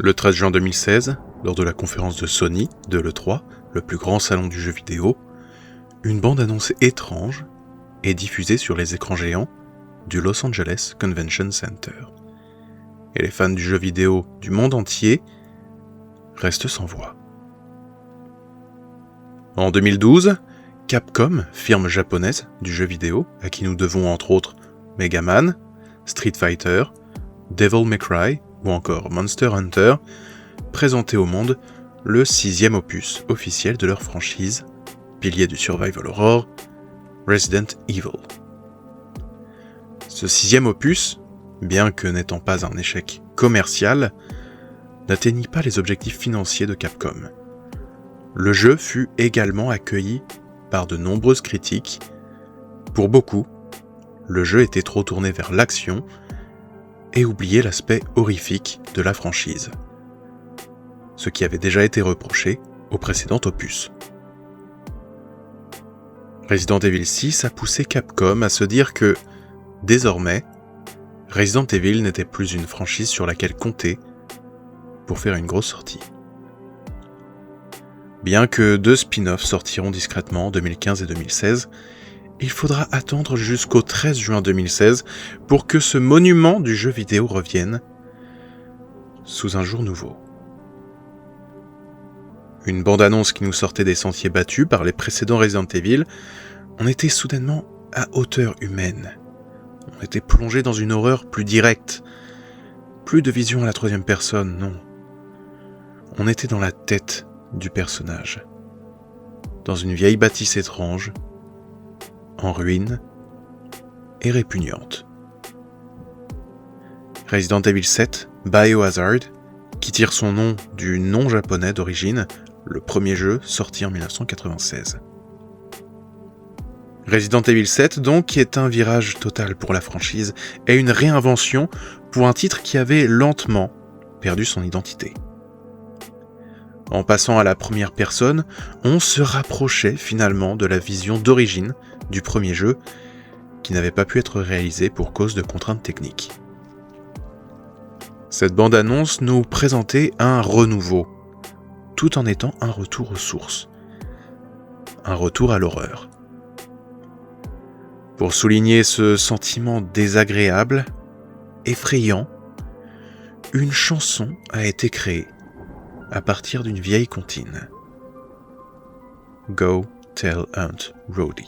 Le 13 juin 2016, lors de la conférence de Sony de l'E3, le plus grand salon du jeu vidéo, une bande-annonce étrange est diffusée sur les écrans géants du Los Angeles Convention Center. Et les fans du jeu vidéo du monde entier restent sans voix. En 2012, Capcom, firme japonaise du jeu vidéo, à qui nous devons entre autres Mega Man, Street Fighter, Devil May Cry ou encore Monster Hunter, présentait au monde le 6e opus officiel de leur franchise, pilier du survival horror, Resident Evil. Ce 6e opus, bien que n'étant pas un échec commercial, n'atteignit pas les objectifs financiers de Capcom. Le jeu fut également accueilli par de nombreuses critiques. Pour beaucoup, le jeu était trop tourné vers l'action et oubliait l'aspect horrifique de la franchise, ce qui avait déjà été reproché au précédent opus. Resident Evil 6 a poussé Capcom à se dire que, désormais, Resident Evil n'était plus une franchise sur laquelle compter pour faire une grosse sortie. Bien que 2 spin-offs sortiront discrètement en 2015 et 2016, il faudra attendre jusqu'au 13 juin 2016 pour que ce monument du jeu vidéo revienne sous un jour nouveau. Une bande-annonce qui nous sortait des sentiers battus par les précédents Resident Evil, on était soudainement à hauteur humaine. On était plongé dans une horreur plus directe. Plus de vision à la 3e personne, non. On était dans la tête du personnage. Dans une vieille bâtisse étrange, en ruine et répugnante. Resident Evil 7 Biohazard, qui tire son nom du nom japonais d'origine, le premier jeu sorti en 1996. Resident Evil 7 donc, qui est un virage total pour la franchise et une réinvention pour un titre qui avait lentement perdu son identité. En passant à la première personne, on se rapprochait finalement de la vision d'origine du premier jeu, qui n'avait pas pu être réalisé pour cause de contraintes techniques. Cette bande-annonce nous présentait un renouveau, tout en étant un retour aux sources, un retour à l'horreur. Pour souligner ce sentiment désagréable, effrayant, une chanson a été créée à partir d'une vieille comptine. Go Tell Aunt Rhody.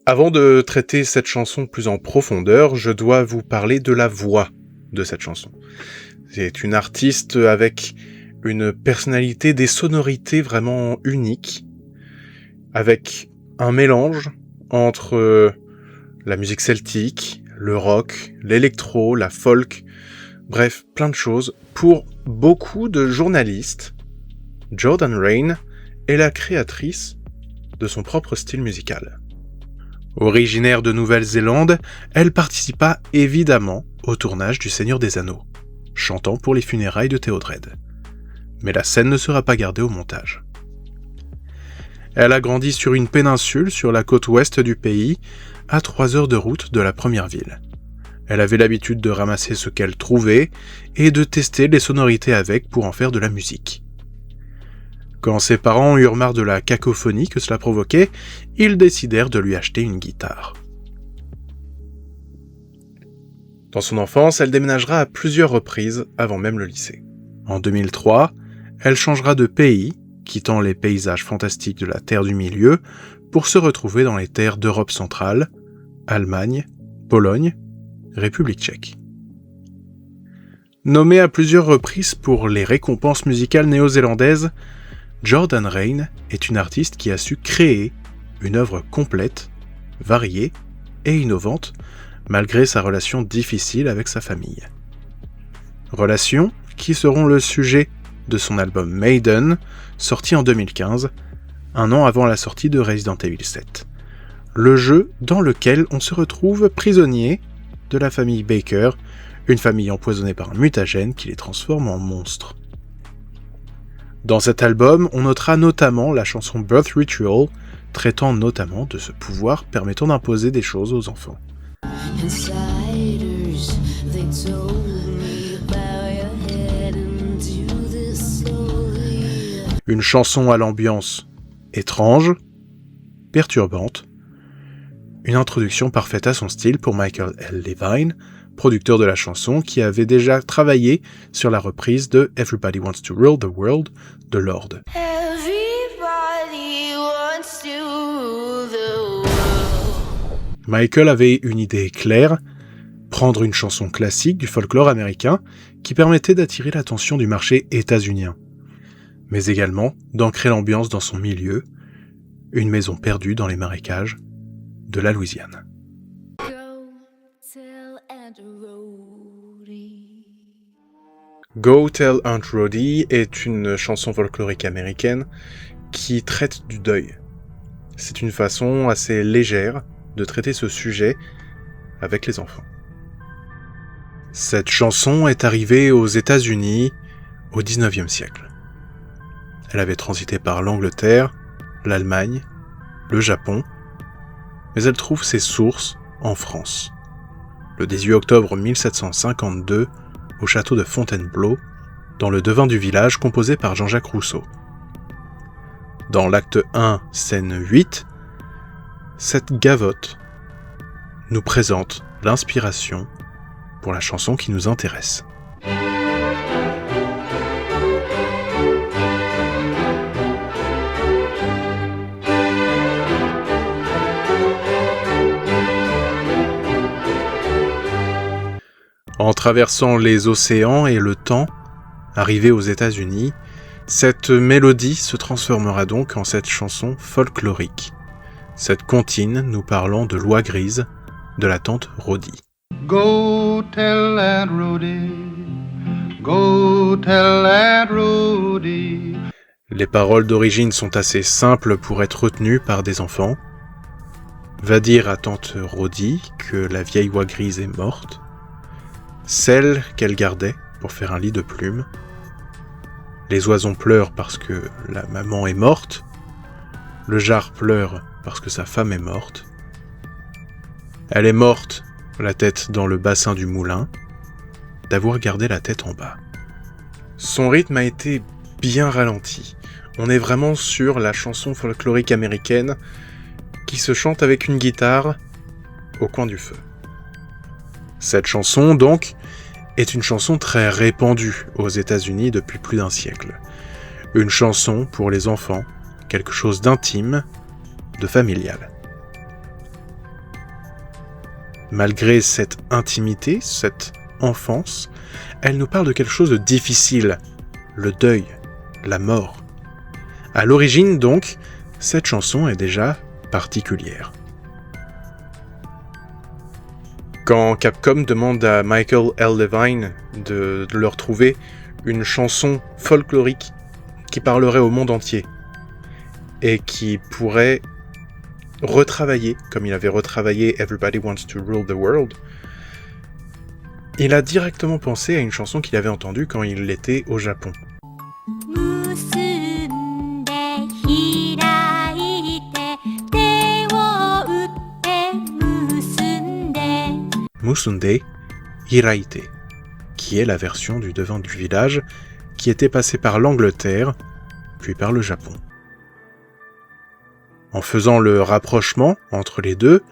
Avant de traiter cette chanson plus en profondeur, je dois vous parler de la voix de cette chanson. C'est une artiste avec une personnalité, des sonorités vraiment uniques, avec un mélange entre la musique celtique, le rock, l'électro, la folk, bref, plein de choses. Pour beaucoup de journalistes, Jordan Rain est la créatrice de son propre style musical. Originaire de Nouvelle-Zélande, elle participa évidemment au tournage du Seigneur des Anneaux, chantant pour les funérailles de Théodred. Mais la scène ne sera pas gardée au montage. Elle a grandi sur une péninsule sur la côte ouest du pays, à 3 heures de route de la première ville. Elle avait l'habitude de ramasser ce qu'elle trouvait et de tester les sonorités avec pour en faire de la musique. Quand ses parents eurent marre de la cacophonie que cela provoquait, ils décidèrent de lui acheter une guitare. Dans son enfance, elle déménagera à plusieurs reprises avant même le lycée. En 2003, elle changera de pays, quittant les paysages fantastiques de la Terre du Milieu, pour se retrouver dans les terres d'Europe centrale, Allemagne, Pologne, République tchèque. Nommée à plusieurs reprises pour les récompenses musicales néo-zélandaises, Jordan Rain est une artiste qui a su créer une œuvre complète, variée et innovante, malgré sa relation difficile avec sa famille. Relations qui seront le sujet de son album Maiden, sorti en 2015, un an avant la sortie de Resident Evil 7. Le jeu dans lequel on se retrouve prisonnier de la famille Baker, une famille empoisonnée par un mutagène qui les transforme en monstres. Dans cet album, on notera notamment la chanson Birth Ritual, traitant notamment de ce pouvoir permettant d'imposer des choses aux enfants. Une chanson à l'ambiance étrange, perturbante, une introduction parfaite à son style pour Michael L. Levine, producteur de la chanson qui avait déjà travaillé sur la reprise de Everybody Wants to Rule the World de Lorde. Michael avait une idée claire, prendre une chanson classique du folklore américain qui permettait d'attirer l'attention du marché états-unien, mais également d'ancrer l'ambiance dans son milieu, une maison perdue dans les marécages de la Louisiane. Go Tell Aunt Rhody est une chanson folklorique américaine qui traite du deuil. C'est une façon assez légère de traiter ce sujet avec les enfants. Cette chanson est arrivée aux États-Unis au XIXe siècle. Elle avait transité par l'Angleterre, l'Allemagne, le Japon, mais elle trouve ses sources en France. Le 18 octobre 1752, au château de Fontainebleau, dans le devin du village composé par Jean-Jacques Rousseau. Dans l'acte 1, scène 8, cette gavotte nous présente l'inspiration pour la chanson qui nous intéresse. En traversant les océans et le temps, arrivé aux États-Unis, cette mélodie se transformera donc en cette chanson folklorique. Cette comptine nous parlant de l'oie grise de la tante Rhody. Go tell Aunt Rhody, go tell Aunt Rhody. Les paroles d'origine sont assez simples pour être retenues par des enfants. Va dire à tante Rhody que la vieille oie grise est morte, celle qu'elle gardait pour faire un lit de plumes. Les oisons pleurent parce que la maman est morte. Le jar pleure parce que sa femme est morte. Elle est morte, la tête dans le bassin du moulin, d'avoir gardé la tête en bas. Son rythme a été bien ralenti. On est vraiment sur la chanson folklorique américaine qui se chante avec une guitare au coin du feu. Cette chanson, donc, est une chanson très répandue aux États-Unis depuis plus d'un siècle. Une chanson pour les enfants, quelque chose d'intime, de familial. Malgré cette intimité, cette enfance, elle nous parle de quelque chose de difficile, le deuil, la mort. À l'origine, donc, cette chanson est déjà particulière. Quand Capcom demande à Michael L. Levine de leur trouver une chanson folklorique qui parlerait au monde entier et qui pourrait retravailler, comme il avait retravaillé Everybody Wants to Rule the World, il a directement pensé à une chanson qu'il avait entendue quand il était au Japon. Musunde Hiraite, qui est la version du devin du village qui était passée par l'Angleterre, puis par le Japon. En faisant le rapprochement entre les deux,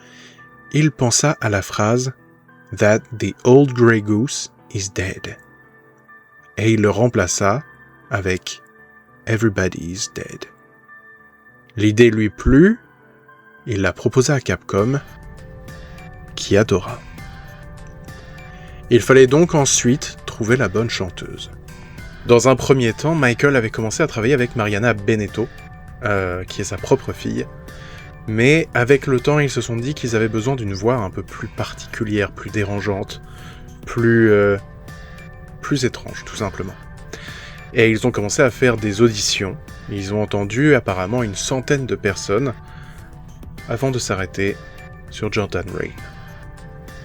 il pensa à la phrase « That the old grey goose is dead » et il le remplaça avec « Everybody's dead ». L'idée lui plut, il la proposa à Capcom, qui adora. Il fallait donc ensuite trouver la bonne chanteuse. Dans un premier temps, Michael avait commencé à travailler avec Mariana Benetto, qui est sa propre fille, mais avec le temps, ils se sont dit qu'ils avaient besoin d'une voix un peu plus particulière, plus dérangeante, plus étrange, tout simplement. Et ils ont commencé à faire des auditions. Ils ont entendu apparemment une centaine de personnes avant de s'arrêter sur Jordan Rain.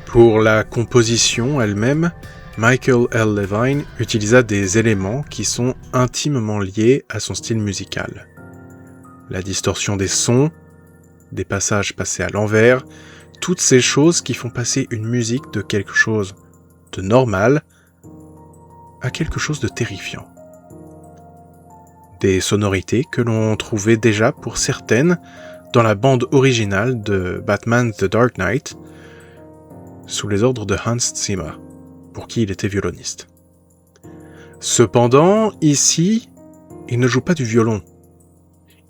Pour la composition elle-même, Michael L. Levine utilisa des éléments qui sont intimement liés à son style musical. La distorsion des sons, des passages passés à l'envers, toutes ces choses qui font passer une musique de quelque chose de normal à quelque chose de terrifiant. Des sonorités que l'on trouvait déjà pour certaines dans la bande originale de Batman The Dark Knight, sous les ordres de Hans Zimmer, pour qui il était violoniste. Cependant, ici, il ne joue pas du violon.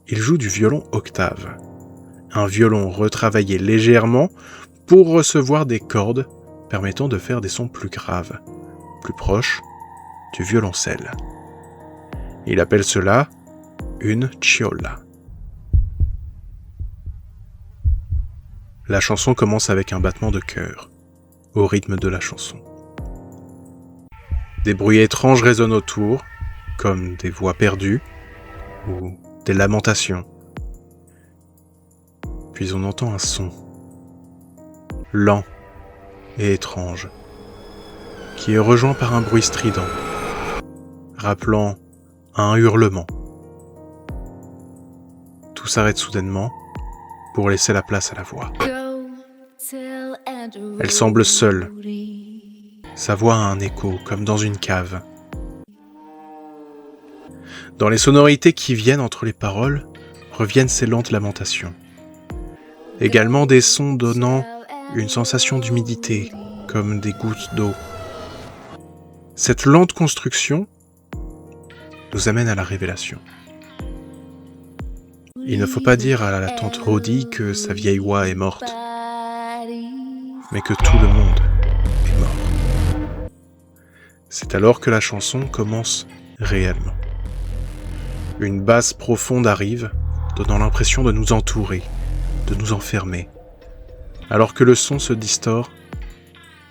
Il joue du violon octave. Un violon retravaillé légèrement pour recevoir des cordes permettant de faire des sons plus graves, plus proches du violoncelle. Il appelle cela une ciola. La chanson commence avec un battement de cœur, au rythme de la chanson. Des bruits étranges résonnent autour, comme des voix perdues ou des lamentations. Puis on entend un son, lent et étrange, qui est rejoint par un bruit strident, rappelant un hurlement. Tout s'arrête soudainement pour laisser la place à la voix. Elle semble seule. Sa voix a un écho, comme dans une cave. Dans les sonorités qui viennent entre les paroles, reviennent ces lentes lamentations. Également des sons donnant une sensation d'humidité, comme des gouttes d'eau. Cette lente construction nous amène à la révélation. Il ne faut pas dire à la tante Rhodie que sa vieille oie est morte, mais que tout le monde est mort. C'est alors que la chanson commence réellement. Une basse profonde arrive, donnant l'impression de nous entourer, de nous enfermer, alors que le son se distord,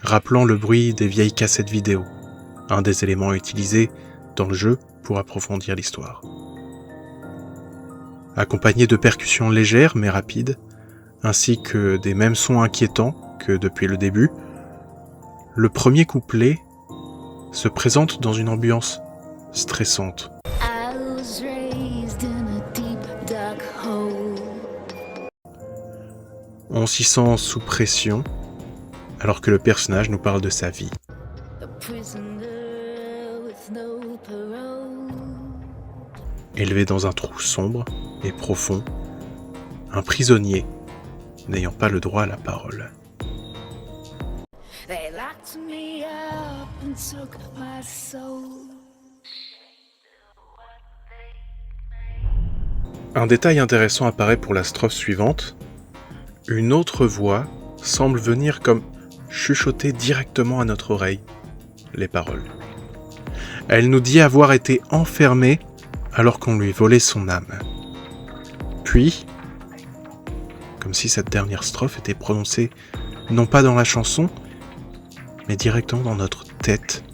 rappelant le bruit des vieilles cassettes vidéo, un des éléments utilisés dans le jeu pour approfondir l'histoire. Accompagné de percussions légères mais rapides, ainsi que des mêmes sons inquiétants que depuis le début, le premier couplet se présente dans une ambiance stressante. On s'y sent sous pression, alors que le personnage nous parle de sa vie. Élevé dans un trou sombre et profond, un prisonnier n'ayant pas le droit à la parole. Un détail intéressant apparaît pour la strophe suivante. Une autre voix semble venir comme chuchoter directement à notre oreille les paroles. Elle nous dit avoir été enfermée alors qu'on lui volait son âme. Puis, comme si cette dernière strophe était prononcée non pas dans la chanson, mais directement dans notre tête.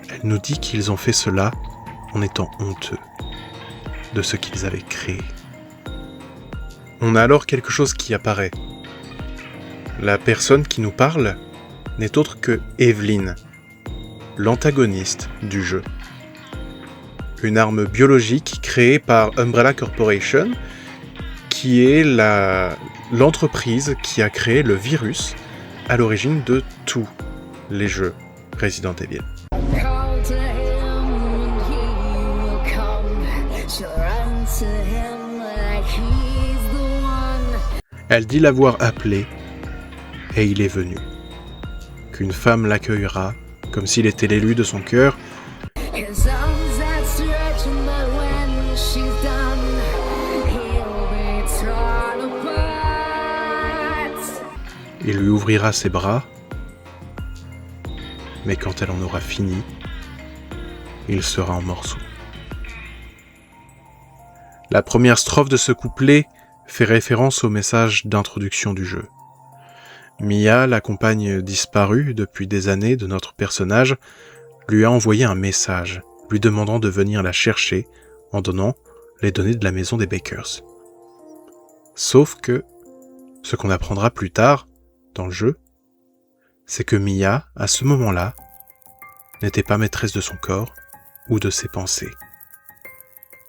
Elle nous dit qu'ils ont fait cela en étant honteux de ce qu'ils avaient créé. On a alors quelque chose qui apparaît. La personne qui nous parle n'est autre que Evelyn, l'antagoniste du jeu. Une arme biologique créée par Umbrella Corporation, qui est l'entreprise qui a créé le virus à l'origine de tous les jeux Resident Evil. Elle dit l'avoir appelé et il est venu. Qu'une femme l'accueillera comme s'il était l'élu de son cœur. Il lui ouvrira ses bras, mais quand elle en aura fini, il sera en morceaux. La première strophe de ce couplet fait référence au message d'introduction du jeu. Mia, la compagne disparue depuis des années de notre personnage, lui a envoyé un message, lui demandant de venir la chercher en donnant les données de la maison des Bakers. Sauf que, ce qu'on apprendra plus tard, dans le jeu, c'est que Mia, à ce moment-là, n'était pas maîtresse de son corps ou de ses pensées.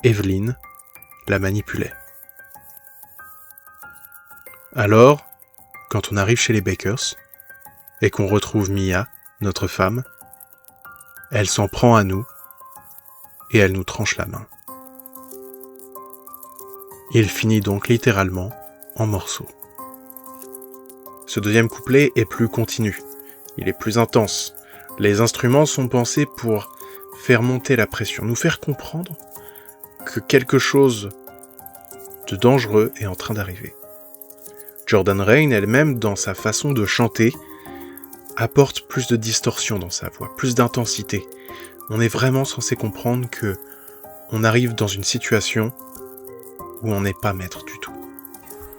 Evelyn la manipulait. Alors, quand on arrive chez les Bakers, et qu'on retrouve Mia, notre femme, elle s'en prend à nous, et elle nous tranche la main. Il finit donc littéralement en morceaux. Ce deuxième couplet est plus continu, il est plus intense. Les instruments sont pensés pour faire monter la pression, nous faire comprendre que quelque chose de dangereux est en train d'arriver. Jordan Rain elle-même, dans sa façon de chanter, apporte plus de distorsion dans sa voix, plus d'intensité. On est vraiment censé comprendre que on arrive dans une situation où on n'est pas maître du tout.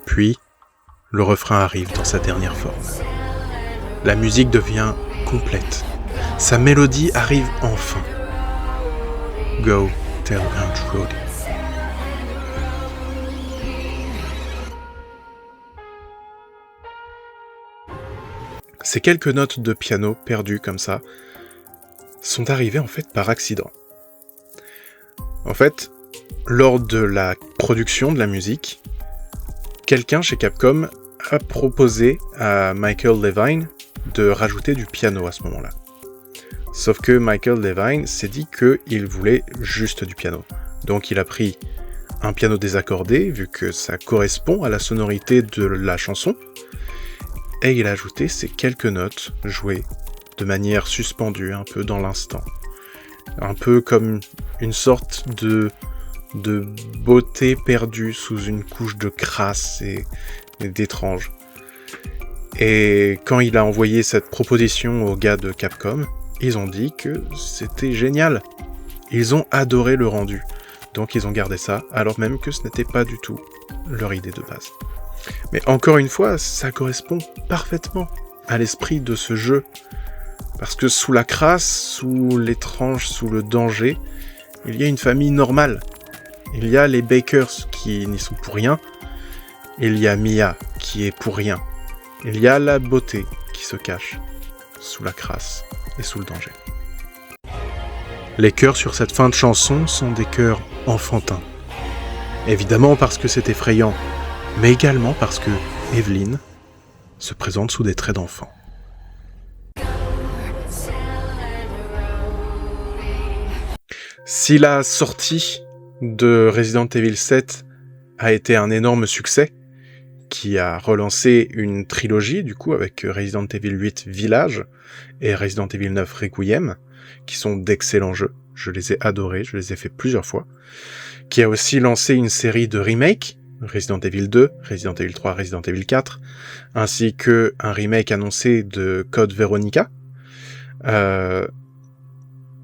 Puis, le refrain arrive dans sa dernière forme. La musique devient complète. Sa mélodie arrive enfin. Go, tell Aunt Rhody. Ces quelques notes de piano perdues comme ça sont arrivées en fait par accident. En fait, lors de la production de la musique, quelqu'un chez Capcom a proposé à Michael Levine de rajouter du piano à ce moment-là. Sauf que Michael Levine s'est dit qu'il voulait juste du piano. Donc il a pris un piano désaccordé, vu que ça correspond à la sonorité de la chanson, et il a ajouté ces quelques notes jouées de manière suspendue, un peu dans l'instant. Un peu comme une sorte de beauté perdue sous une couche de crasse et d'étrange. Et quand il a envoyé cette proposition aux gars de Capcom, ils ont dit que c'était génial. Ils ont adoré le rendu. Donc ils ont gardé ça, alors même que ce n'était pas du tout leur idée de base. Mais encore une fois, ça correspond parfaitement à l'esprit de ce jeu. Parce que sous la crasse, sous l'étrange, sous le danger, il y a une famille normale. Il y a les Bakers qui n'y sont pour rien. Il y a Mia qui est pour rien. Il y a la beauté qui se cache sous la crasse et sous le danger. Les chœurs sur cette fin de chanson sont des chœurs enfantins. Évidemment parce que c'est effrayant, mais également parce que Evelyn se présente sous des traits d'enfant. Si la sortie de Resident Evil 7 a été un énorme succès, qui a relancé une trilogie, du coup, avec Resident Evil 8 Village et Resident Evil 9 Requiem, qui sont d'excellents jeux. Je les ai adorés, je les ai fait plusieurs fois. Qui a aussi lancé une série de remakes, Resident Evil 2, Resident Evil 3, Resident Evil 4, ainsi que un remake annoncé de Code Veronica.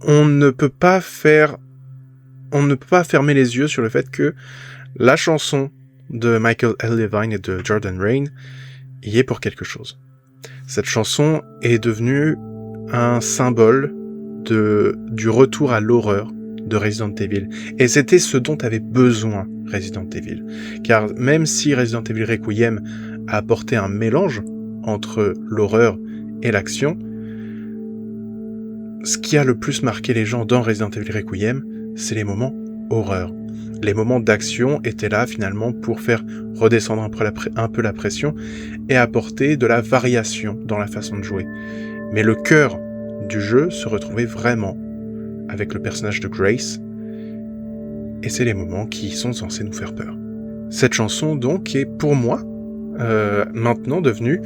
On ne peut pas fermer les yeux sur le fait que la chanson de Michael L. Levine et de Jordan Rain y est pour quelque chose. Cette chanson est devenue un symbole du retour à l'horreur de Resident Evil. Et c'était ce dont avait besoin Resident Evil. Car même si Resident Evil Requiem a apporté un mélange entre l'horreur et l'action, ce qui a le plus marqué les gens dans Resident Evil Requiem, c'est les moments horreur. Les moments d'action étaient là finalement pour faire redescendre un peu la pression et apporter de la variation dans la façon de jouer. Mais le cœur du jeu se retrouvait vraiment avec le personnage de Grace, et c'est les moments qui sont censés nous faire peur. Cette chanson donc est pour moi maintenant devenue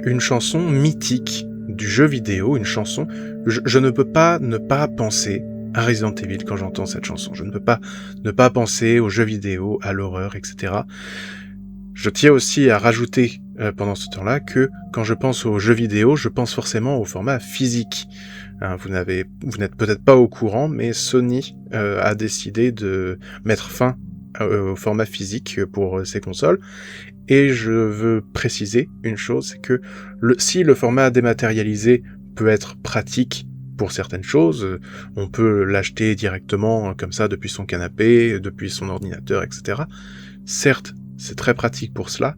une chanson mythique du jeu vidéo, une chanson... Je ne peux pas ne pas penser à Resident Evil quand j'entends cette chanson. Je ne peux pas ne pas penser aux jeux vidéo, à l'horreur, etc. Je tiens aussi à rajouter pendant ce temps-là que quand je pense aux jeux vidéo, je pense forcément au format physique. Hein, vous n'êtes peut-être pas au courant, mais Sony a décidé de mettre fin au format physique pour ses consoles. Et je veux préciser une chose, c'est que si le format dématérialisé peut être pratique pour certaines choses, on peut l'acheter directement comme ça depuis son canapé, depuis son ordinateur, etc. Certes, c'est très pratique pour cela,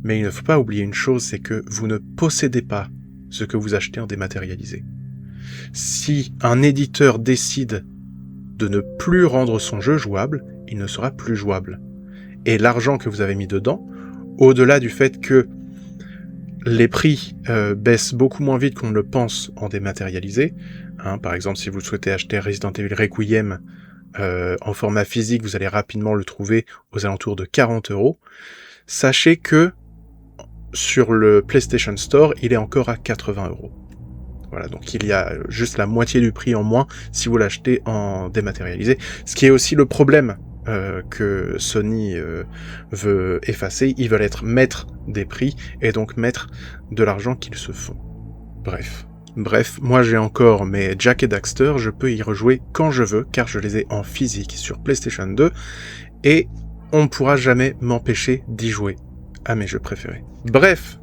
mais il ne faut pas oublier une chose, c'est que vous ne possédez pas ce que vous achetez en dématérialisé. Si un éditeur décide de ne plus rendre son jeu jouable, il ne sera plus jouable. Et l'argent que vous avez mis dedans, au-delà du fait que les prix baissent beaucoup moins vite qu'on ne le pense en dématérialisé, hein, par exemple si vous souhaitez acheter Resident Evil Requiem en format physique, vous allez rapidement le trouver aux alentours de 40€. Sachez que sur le PlayStation Store, il est encore à 80€. Voilà, donc il y a juste la moitié du prix en moins si vous l'achetez en dématérialisé, ce qui est aussi le problème que Sony veut effacer. Ils veulent être maîtres des prix et donc maîtres de l'argent qu'ils se font. Bref, moi j'ai encore mes Jak et Daxter, je peux y rejouer quand je veux car je les ai en physique sur PlayStation 2 et on ne pourra jamais m'empêcher d'y jouer à mes jeux préférés. Bref,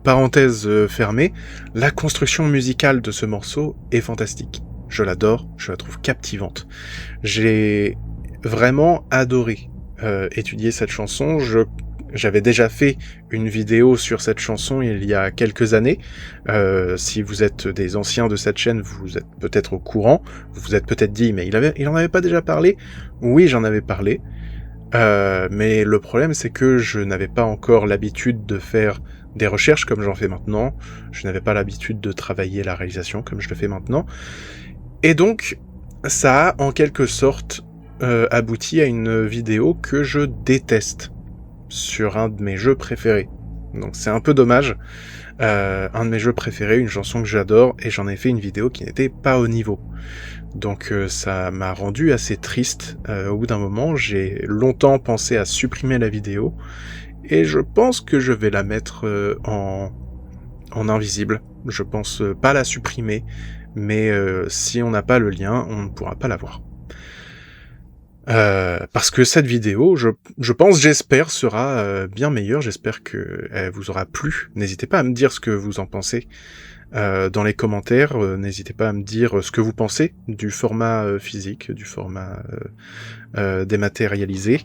parenthèse fermée, la construction musicale de ce morceau est fantastique. Je l'adore, je la trouve captivante. J'ai vraiment adoré étudier cette chanson. J'avais déjà fait une vidéo sur cette chanson il y a quelques années. Si vous êtes des anciens de cette chaîne, vous êtes peut-être au courant. Vous vous êtes peut-être dit, mais il en avait pas déjà parlé? Oui, j'en avais parlé. Mais le problème, c'est que je n'avais pas encore l'habitude de faire des recherches comme j'en fais maintenant. Je n'avais pas l'habitude de travailler la réalisation comme je le fais maintenant. Et donc, ça a en quelque sorte abouti à une vidéo que je déteste sur un de mes jeux préférés. Donc c'est un peu dommage. Un de mes jeux préférés, une chanson que j'adore, et j'en ai fait une vidéo qui n'était pas au niveau. Donc ça m'a rendu assez triste. Au bout d'un moment, j'ai longtemps pensé à supprimer la vidéo, et je pense que je vais la mettre en invisible. Je pense pas la supprimer, mais si on n'a pas le lien, on ne pourra pas la voir. Parce que cette vidéo, je pense, j'espère, sera bien meilleure. J'espère qu'elle vous aura plu. N'hésitez pas à me dire ce que vous en pensez dans les commentaires. N'hésitez pas à me dire ce que vous pensez du format physique, du format dématérialisé.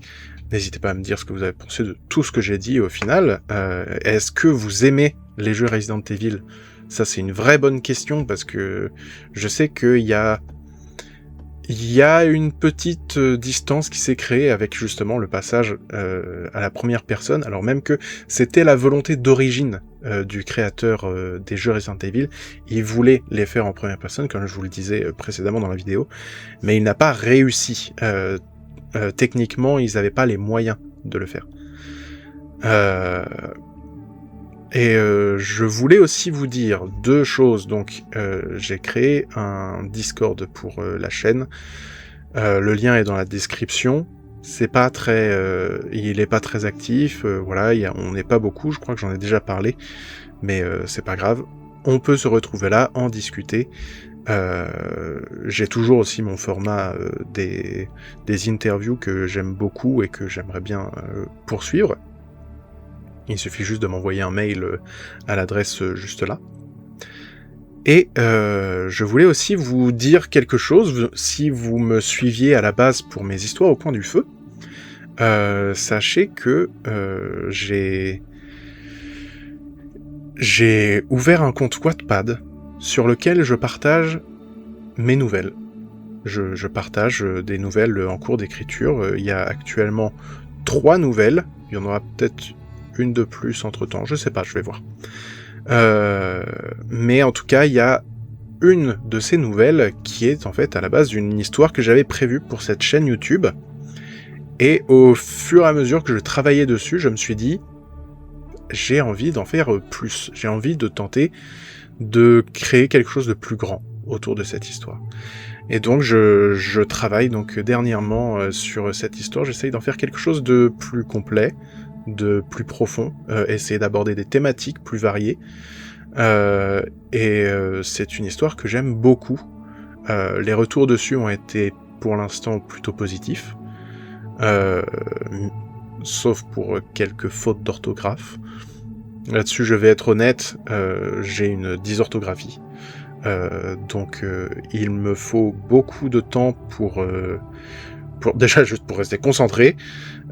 N'hésitez pas à me dire ce que vous avez pensé de tout ce que j'ai dit au final. Est-ce que vous aimez les jeux Resident Evil? Ça, c'est une vraie bonne question, parce que je sais qu'il y a une petite distance qui s'est créée avec justement le passage à la première personne, alors même que c'était la volonté d'origine du créateur des jeux Resident Evil. Il voulait les faire en première personne, comme je vous le disais précédemment dans la vidéo, mais il n'a pas réussi. Techniquement, ils n'avaient pas les moyens de le faire. Et je voulais aussi vous dire deux choses. Donc, j'ai créé un Discord pour la chaîne. Le lien est dans la description. C'est pas très, il est pas très actif. Voilà, on n'est pas beaucoup. Je crois que j'en ai déjà parlé, mais c'est pas grave. On peut se retrouver là, en discuter. J'ai toujours aussi mon format des interviews que j'aime beaucoup et que j'aimerais bien poursuivre. Il suffit juste de m'envoyer un mail à l'adresse juste là. Et je voulais aussi vous dire quelque chose. Si vous me suiviez à la base pour mes histoires au coin du feu, sachez que j'ai ouvert un compte Wattpad sur lequel je partage mes nouvelles. Je partage des nouvelles en cours d'écriture. Il y a actuellement 3 nouvelles. Il y en aura peut-être une de plus entre-temps, je sais pas, je vais voir. Mais en tout cas, il y a une de ces nouvelles qui est en fait à la base d'une histoire que j'avais prévue pour cette chaîne YouTube. Et au fur et à mesure que je travaillais dessus, je me suis dit, j'ai envie d'en faire plus. J'ai envie de tenter de créer quelque chose de plus grand autour de cette histoire. Et donc je travaille donc dernièrement sur cette histoire. J'essaye d'en faire quelque chose de plus complet, de plus profond, essayer d'aborder des thématiques plus variées. C'est une histoire que j'aime beaucoup. Les retours dessus ont été pour l'instant plutôt positifs, sauf pour quelques fautes d'orthographe. Là-dessus, je vais être honnête, j'ai une dysorthographie. Donc il me faut beaucoup de temps pour déjà juste pour rester concentré,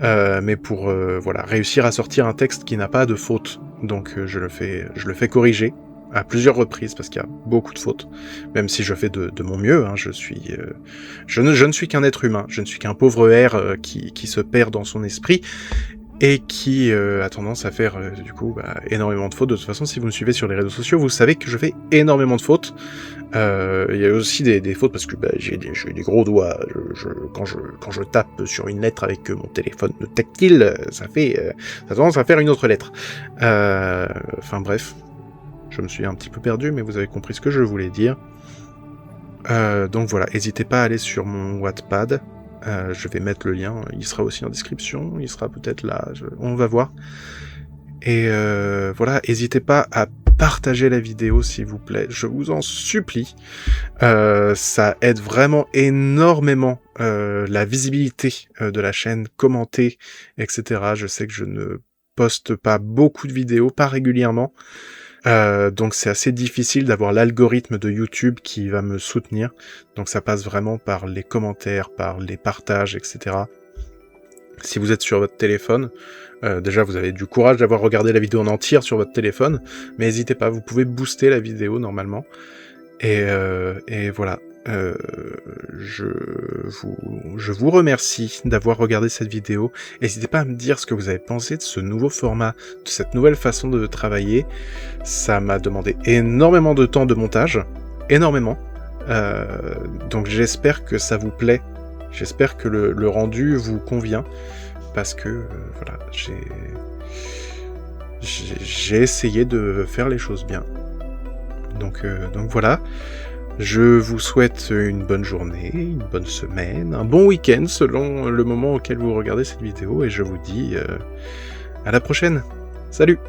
mais pour voilà, réussir à sortir un texte qui n'a pas de faute. Donc je le fais corriger à plusieurs reprises parce qu'il y a beaucoup de fautes, même si je fais de mon mieux, hein. Je ne suis qu'un être humain, je ne suis qu'un pauvre R qui se perd dans son esprit et qui a tendance à faire du coup énormément de fautes. De toute façon, si vous me suivez sur les réseaux sociaux, vous savez que je fais énormément de fautes. Il y a aussi des fautes parce que j'ai des gros doigts. Quand je tape sur une lettre avec mon téléphone tactile, ça tendance à faire une autre lettre. Enfin bref, je me suis un petit peu perdu, mais vous avez compris ce que je voulais dire. Donc voilà, n'hésitez pas à aller sur mon Wattpad. Je vais mettre le lien, il sera aussi en description, il sera peut-être là, on va voir. Et voilà, n'hésitez pas à partager la vidéo s'il vous plaît, je vous en supplie. Ça aide vraiment énormément la visibilité de la chaîne, commenter, etc. Je sais que je ne poste pas beaucoup de vidéos, pas régulièrement. Donc c'est assez difficile d'avoir l'algorithme de YouTube qui va me soutenir. Donc ça passe vraiment par les commentaires, par les partages, etc. Si vous êtes sur votre téléphone, déjà vous avez du courage d'avoir regardé la vidéo en entière sur votre téléphone, mais n'hésitez pas, vous pouvez booster la vidéo normalement. Et voilà. Je vous remercie d'avoir regardé cette vidéo. N'hésitez pas à me dire ce que vous avez pensé de ce nouveau format, de cette nouvelle façon de travailler. Ça m'a demandé énormément de temps de montage, énormément. Donc j'espère que ça vous plaît. J'espère que le rendu vous convient, parce que voilà, j'ai essayé de faire les choses bien. Donc voilà. Je vous souhaite une bonne journée, une bonne semaine, un bon week-end selon le moment auquel vous regardez cette vidéo, et je vous dis à la prochaine. Salut!